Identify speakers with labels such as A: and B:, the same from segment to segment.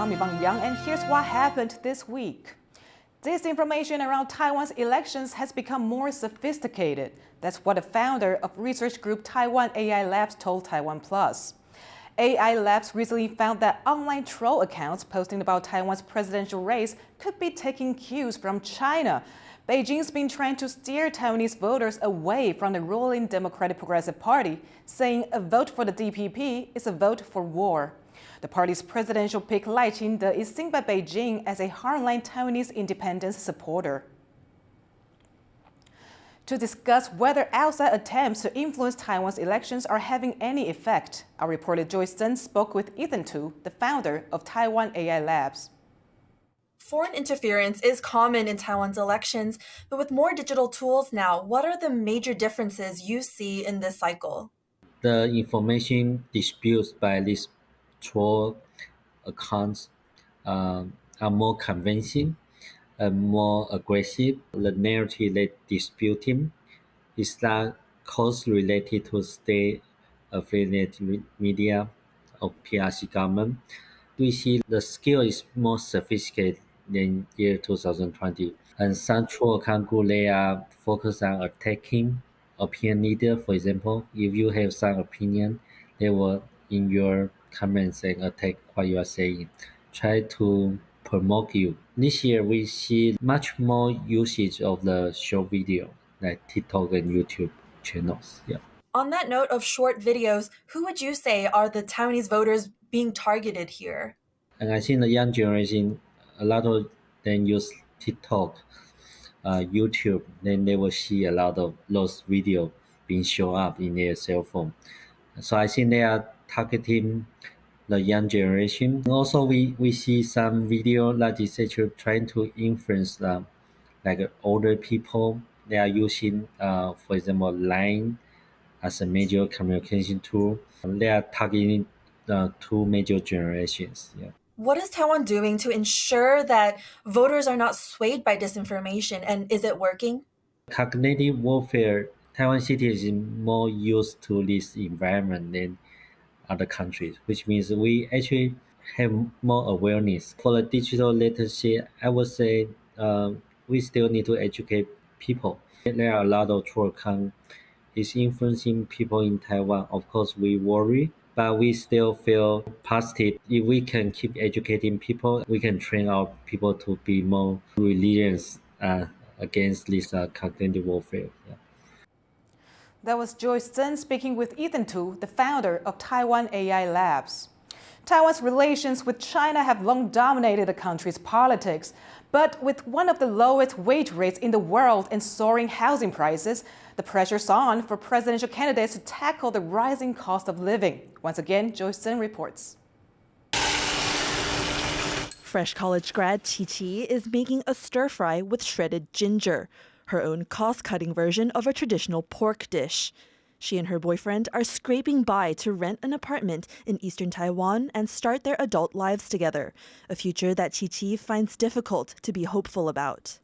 A: I'm Yvonne, and here's what happened this week. Disinformation around Taiwan's elections has become more sophisticated. That's what the founder of research group Taiwan AI Labs told TaiwanPlus. AI Labs recently found that online troll accounts posting about Taiwan's presidential race could be taking cues from China. Beijing's been trying to steer Taiwanese voters away from the ruling Democratic Progressive Party, saying a vote for the DPP is a vote for war. The party's presidential pick Lai Ching-te is seen by Beijing as a hardline Taiwanese independence supporter. To discuss whether outside attempts to influence Taiwan's elections are having any effect, our reporter Joyce Zhen spoke with Ethan Tu, the founder of Taiwan AI Labs.
B: Foreign interference is common in Taiwan's elections, but with more digital tools now, what are the major differences you see in this cycle?
C: The information disputes by these troll accounts are more convincing and more aggressive. The narrative they disputing is that costs related to state-affiliated media or PRC government. We see the scale is more sophisticated than year 2020. And some troll account group they are focused on attacking opinion leader. For example, if you have some opinion, they will in your comments and attack what you are saying, try to promote you. This year we see much more usage of the short video like TikTok and YouTube channels. Yeah.
B: On that note of short videos, who would you say are the Taiwanese voters being targeted here?
C: And I think the young generation, a lot of them use TikTok, YouTube, then they will see a lot of those videos being shown up in their cell phone. So I think they are targeting the young generation. Also, we see some video that is actually trying to influence like older people. They are using, for example, Line as a major communication tool. They are targeting the two major generations. Yeah.
B: What is Taiwan doing to ensure that voters are not swayed by disinformation, and is it working?
C: Cognitive warfare, Taiwan citizens is more used to this environment than other countries, which means we actually have more awareness. For the digital literacy, I would say we still need to educate people. There are a lot of troll accounts is influencing people in Taiwan. Of course, we worry, but we still feel positive. If we can keep educating people, we can train our people to be more resilient against this cognitive warfare. Yeah.
A: That was Joyce Zhen speaking with Ethan Tu, the founder of Taiwan AI Labs. Taiwan's relations with China have long dominated the country's politics, but with one of the lowest wage rates in the world and soaring housing prices, the pressure's on for presidential candidates to tackle the rising cost of living. Once again, Joyce Zhen reports.
D: Fresh college grad Chi Chi is making a stir-fry with shredded ginger, her own cost-cutting version of a traditional pork dish. She and her boyfriend are scraping by to rent an apartment in eastern Taiwan and start their adult lives together, a future that Chi Chi finds difficult to be hopeful about.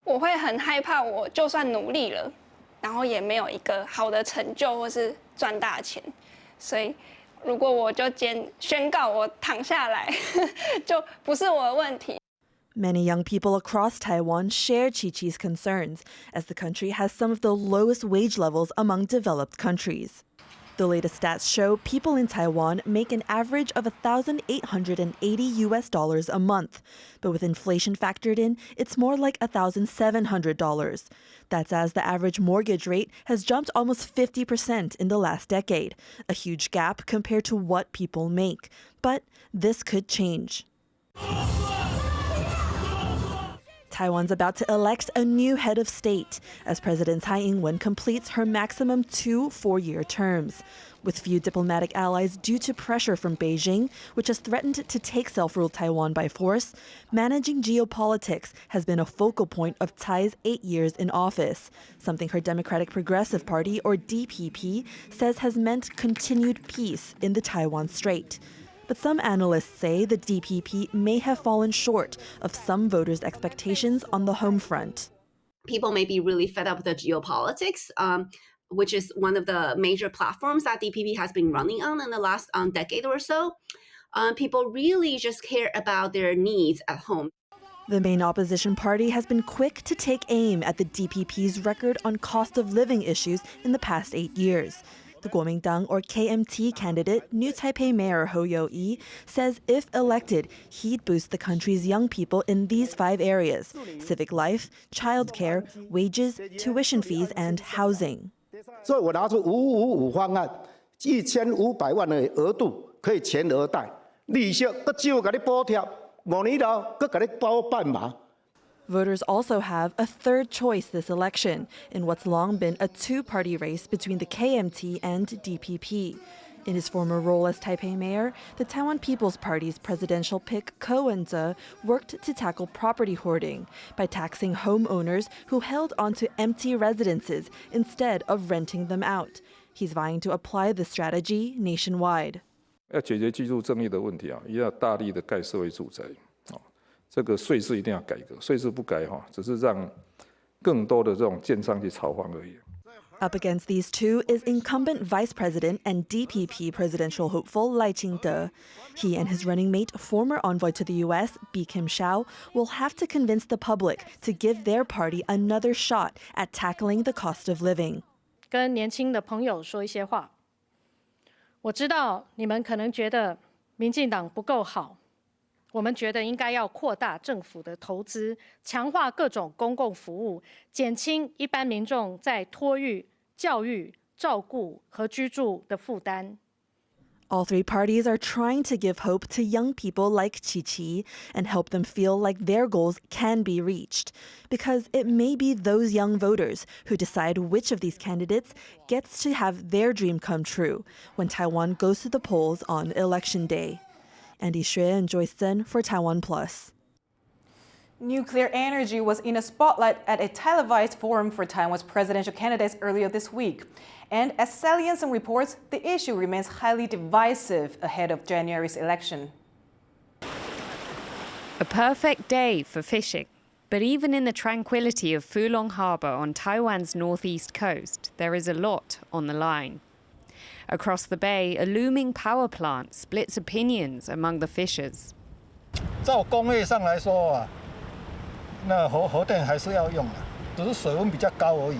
E: 我会很害怕，我就算努力了，然后也没有一个好的成就或是赚大钱，所以如果我就宣告我躺下来，就不是我的问题。
D: Many young people across Taiwan share Chi Chi's concerns, as the country has some of the lowest wage levels among developed countries. The latest stats show people in Taiwan make an average of $1,880 a month, but with inflation factored in, it's more like $1,700. That's as the average mortgage rate has jumped almost 50% in the last decade, a huge gap compared to what people make. But this could change. Taiwan's about to elect a new head of state as President Tsai Ing-wen completes her maximum 2 four-year terms. With few diplomatic allies due to pressure from Beijing, which has threatened to take self-rule Taiwan by force, managing geopolitics has been a focal point of Tsai's 8 years in office, something her Democratic Progressive Party, or DPP, says has meant continued peace in the Taiwan Strait. But some analysts say the DPP may have fallen short of some voters' expectations on the home front.
F: People may be really fed up with the geopolitics, which is one of the major platforms that DPP has been running on in the last decade or so. people really just care about their needs at home.
D: The main opposition party has been quick to take aim at the DPP's record on cost of living issues in the past 8 years. The Kuomintang or KMT candidate, New Taipei Mayor Hou You-yi, says if elected, he'd boost the country's young people in these 5 areas: civic life, childcare, wages, tuition fees, and housing.
G: 所以我拿出555方案，1500万的额度可以全额贷，利息搁少给你补贴，5年后搁给你包半码。
D: Voters also have a third choice this election in what's long been a two-party race between the KMT and DPP. In his former role as Taipei mayor, the Taiwan People's Party's presidential pick Ko Wen-je worked to tackle property hoarding by taxing homeowners who held onto empty residences instead of renting them out. He's vying to apply the strategy nationwide.
H: 要解决居住正义的问题啊，也要大力的盖社会住宅。 这个税制一定要改革，税制不改只是让更多的这种建商去炒房而已。
D: Up against these two is incumbent Vice President and DPP presidential hopeful Lai Ching-te. He and his running mate, former envoy to the U.S., Bi Kim-hsiao, will have to convince the public to give their party another shot at tackling the cost of living.
I: 跟年轻的朋友说一些话。我知道你们可能觉得民进党不够好。 我们觉得应该要扩大政府的投资，强化各种公共服务，减轻一般民众在托育、教育、照顾和居住的负担。
D: All 3 parties are trying to give hope to young people like Chi-Chi and help them feel like their goals can be reached. Because it may be those young voters who decide which of these candidates gets to have their dream come true when Taiwan goes to the polls on Election Day. Andy Xue and Joyce Zhen for TaiwanPlus.
A: Nuclear energy was in a spotlight at a televised forum for Taiwan's presidential candidates earlier this week. And as Salienson reports, the issue remains highly divisive ahead of January's election.
J: A perfect day for fishing. But even in the tranquility of Fulong Harbor on Taiwan's northeast coast, there is a lot on the line. Across the bay, a looming power plant splits opinions among the fishers.
K: 照工业上来说啊，那核电还是要用的，只是水温比较高而已。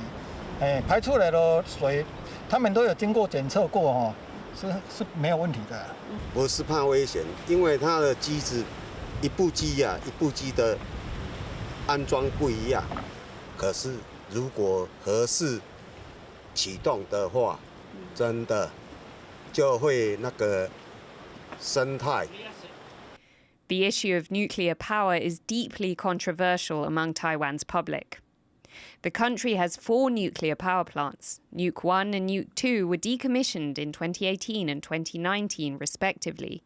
K: 排出来的水，他们都有经过检测过是没有问题的。
L: 不是怕危险，因为它的机子一部机的安装不一样。可是如果合适启动的话，真的。 就会那个生态。
J: The issue of nuclear power is deeply controversial among Taiwan's public. The country has 4 nuclear power plants. Nuke 1 and Nuke 2 were decommissioned in 2018 and 2019, respectively.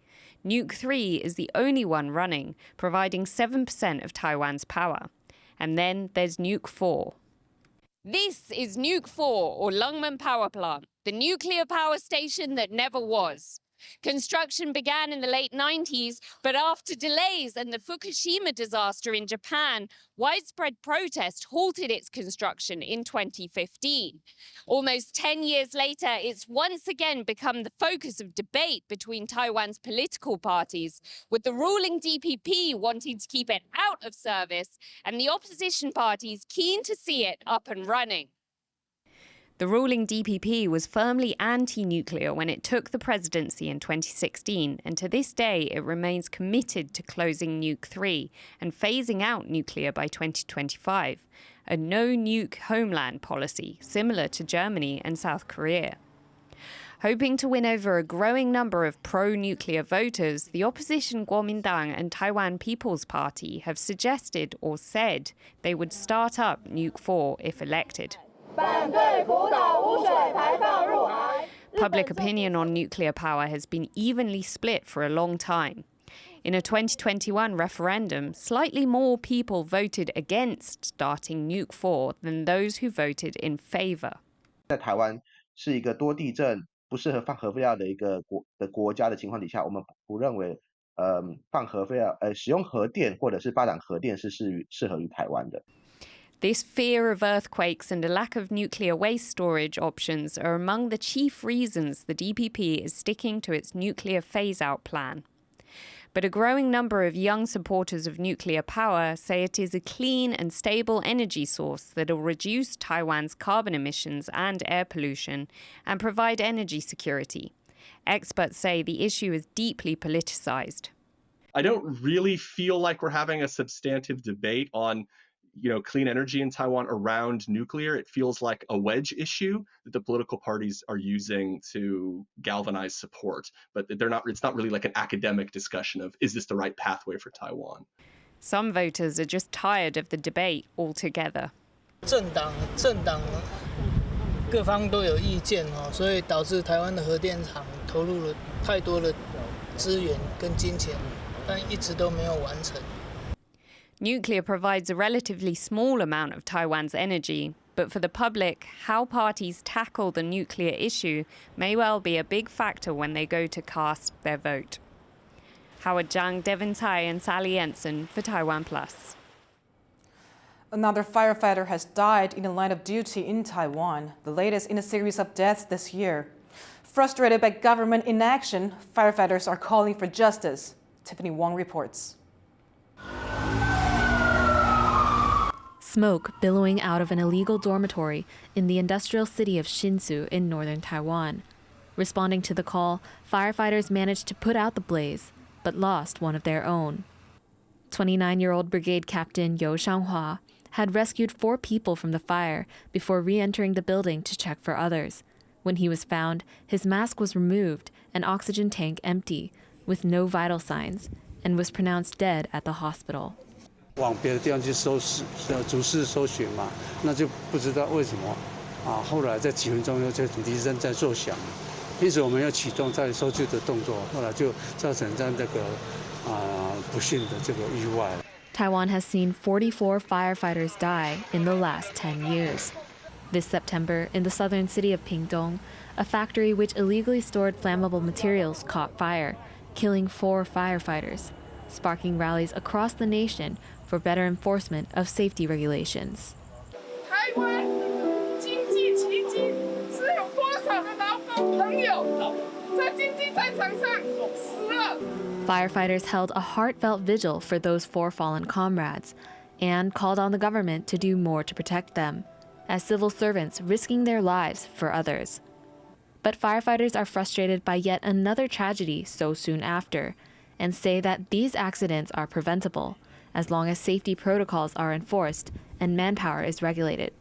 J: Nuke 3 is the only one running, providing 7% of Taiwan's power. And then there's Nuke 4. This is Nuke 4, or Lungmen Power Plant, the nuclear power station that never was. Construction began in the late 90s, but after delays and the Fukushima disaster in Japan, widespread protest halted its construction in 2015. Almost 10 years later, it's once again become the focus of debate between Taiwan's political parties, with the ruling DPP wanting to keep it out of service and the opposition parties keen to see it up and running. The ruling DPP was firmly anti-nuclear when it took the presidency in 2016, and to this day it remains committed to closing Nuke 3 and phasing out nuclear by 2025, a no-nuke homeland policy similar to Germany and South Korea. Hoping to win over a growing number of pro-nuclear voters, the opposition Kuomintang and Taiwan People's Party have suggested or said they would start up Nuke 4 if elected. Public opinion on nuclear power has been evenly split for a long time. In a 2021 referendum, slightly more people voted against starting Nuke 4 than those who voted in favor.
M: 在台湾是一个多地震、不适合放核废料的一个国家的情况底下，我们不认为放核废料使用核电或者是发展核电是适合于台湾的。
J: This fear of earthquakes and a lack of nuclear waste storage options are among the chief reasons the DPP is sticking to its nuclear phase-out plan. But a growing number of young supporters of nuclear power say it is a clean and stable energy source that will reduce Taiwan's carbon emissions and air pollution and provide energy security. Experts say the issue is deeply politicized.
N: I don't really feel like we're having a substantive debate on clean energy in Taiwan around nuclear. It feels like a wedge issue that the political parties are using to galvanize support, but it's not really like an academic discussion of, is this the right pathway for Taiwan?
J: Some voters are just tired of the debate altogether.
O: 政党各方都有意见所以导致台湾的核电厂投入了太多的资源跟金钱，但一直都没有完成。
J: Nuclear provides a relatively small amount of Taiwan's energy, but for the public, how parties tackle the nuclear issue may well be a big factor when they go to cast their vote. Howard Zhang, Devin Tai, and Sally Ensign for TaiwanPlus.
A: Another firefighter has died in the line of duty in Taiwan, the latest in a series of deaths this year. Frustrated by government inaction, firefighters are calling for justice. Tiffany Wong reports.
P: Smoke billowing out of an illegal dormitory in the industrial city of Hsinchu in northern Taiwan. Responding to the call, firefighters managed to put out the blaze, but lost one of their own. 29-year-old Brigade Captain You Shanghua had rescued 4 people from the fire before re-entering the building to check for others. When he was found, his mask was removed and oxygen tank empty, with no vital signs, and was pronounced dead at the hospital.
Q: 往别的地方去逐室搜寻嘛，那就不知道为什么后来在几分钟后，这警笛声在作响，因此我们要启动在搜救的动作，后来就造成这个不幸的这个意外。
P: Taiwan has seen 44 firefighters die in the last 10 years. This September, in the southern city of Pingdong, a factory which illegally stored flammable materials caught fire, killing 4 firefighters, sparking rallies across the nation for better enforcement of safety regulations. Firefighters held a heartfelt vigil for those 4 fallen comrades and called on the government to do more to protect them, as civil servants risking their lives for others. But firefighters are frustrated by yet another tragedy so soon after, and say that these accidents are preventable as long as safety protocols are enforced and manpower is regulated,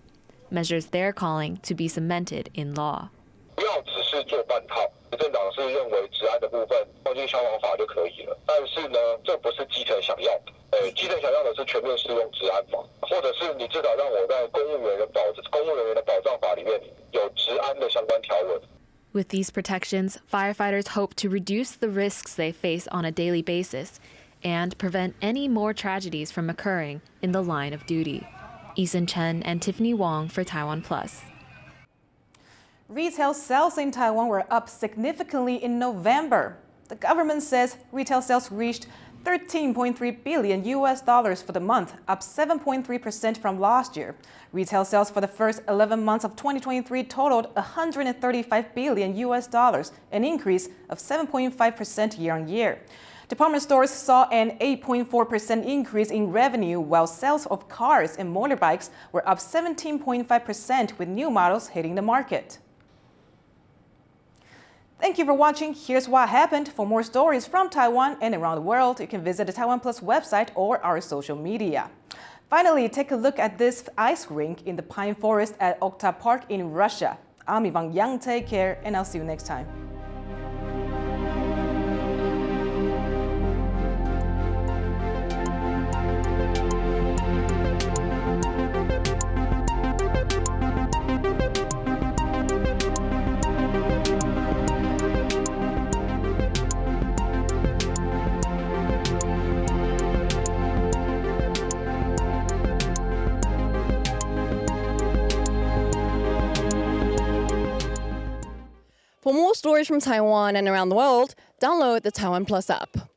P: measures they're calling to be cemented in law.
R: 不要只是做半套，执政党是认为治安的部分放进消防法就可以了，但是呢，这不是基层想要的。基层想要的是全面适用治安法，或者是你至少让我在公务人员的保障法里面有治安的相关条文。
P: With these protections, firefighters hope to reduce the risks they face on a daily basis and prevent any more tragedies from occurring in the line of duty. Eason Chen and Tiffany Wong for TaiwanPlus.
A: Retail sales in Taiwan were up significantly in November. The government says retail sales reached $13.3 billion for the month, up 7.3% from last year. Retail sales for the first 11 months of 2023 totaled $135 billion, an increase of 7.5% year-on-year. Department stores saw an 8.4% increase in revenue, while sales of cars and motorbikes were up 17.5%, with new models hitting the market. Thank you for watching. Here's what happened. For more stories from Taiwan and around the world, you can visit the TaiwanPlus website or our social media. Finally, take a look at this ice rink in the pine forest at Okta Park in Russia. I'm Yvonne Yang. Take care, and I'll see you next time.
S: For more stories from Taiwan and around the world, download the TaiwanPlus app.